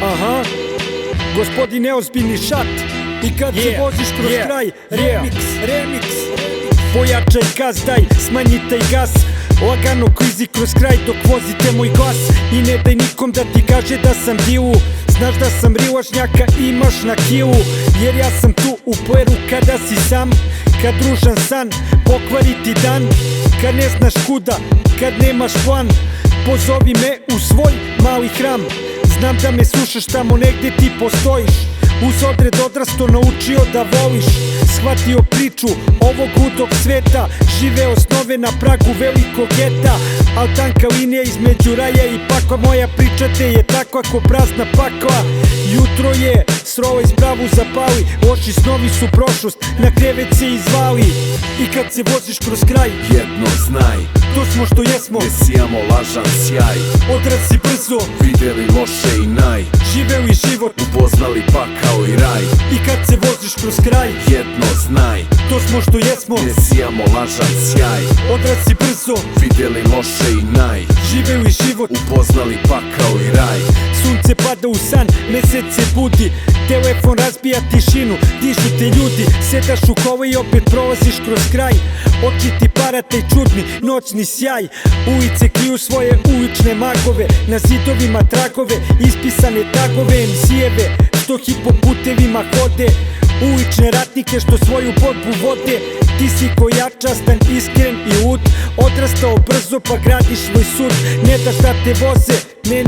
Aha, gospodin neozbiljni šat. I kad se voziš kroz kraj, remix. Pojačaj gas, daj, smanji taj gas. Lagano klizi kroz kraj dok vozite moj glas. I ne daj nikom da ti kaže da sam divu. Znaš da sam rilažnjaka, imaš na kilu. Jer ja sam tu u pleru kada si sam. Kad ružan san pokvari ti dan. Kad ne znaš kuda, kad nemaš plan, pozovi me u svoj mali hram. Znam da me slušaš, tamo negde ti postojiš. Uz odred odrasto naučio da voliš. Shvatio priču ovog ludog sveta. Živeo snove na pragu velikog geta. Al tanka linija između raja i pakla. Moja priča te je takva ko prazna pakla. Jutro je, srolaj spravu zapali. Loši snovi su prošlost, na krevet se izvali. I kad se voziš kroz kraj, jedno znaj, to smo što jesmo, ne sijamo lažan sjaj. Odraz si brzo, videli loše i naj, živeli život, upoznali pakao i raj. I kad se voziš kroz kraj, jedno znaj, to smo što jesmo, ne sijamo lažan sjaj. Odraz si brzo, videli loše i naj, živeli život, upoznali pakao i raj. Sunce pada u san, mesec se budi. Telefon razbija tišinu, dižu te ljudi. Sedaš u kolo i opet prolaziš kroz kraj. Oči ti parate čudni, noćni sjaj. Ulice kriju svoje ulične magove. Na zidovima tragove, ispisane tagove MC-eve što hipoputevima hode. Ulične ratnike što svoju borbu vode. Ti si koja častan, iskren i lud. Odrastao brzo pa gradiš svoj sud. Ne daš da te voze,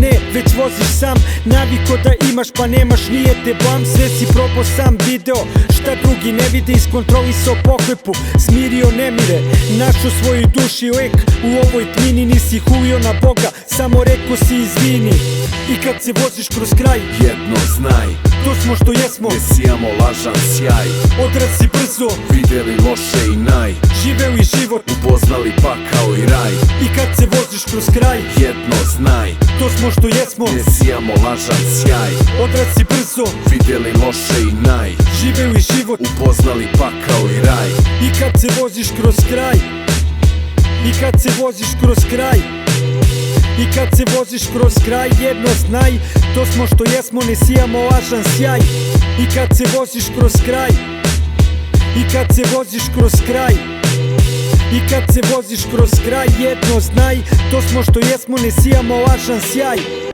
ne, već voziš sam. Naviko da imaš pa nemaš, nije te blam. Sve si probao sam, video šta drugi ne vide. Iskontrolisao pohlepu, smirio nemire. Našao svojoj duši lek u ovoj tmini. Nisi hulio na Boga, samo rekao si izvini. I kad se voziš kroz kraj, jedno znaj, to smo što jesmo, ne sijamo lažan sjaj. Odraz si brzo, videli loše i naj, živeli život, upoznali pakao i raj. I kad se voziš kroz kraj, jedno znaj, to smo što jesmo, ne sijamo lažan sjaj. Odraz si brzo, videli loše i naj, živeli život, upoznali pakao i raj. I kad se voziš kroz kraj, i kad se voziš kroz kraj, i kad se voziš kroz kraj, jedno znaj, to smo što jesmo, ne sijamo lažan sjaj. I kad se voziš kroz kraj, i kad se voziš kroz kraj, i kad se voziš kroz kraj, jedno znaj, to smo što jesmo, ne sijamo lažan sjaj.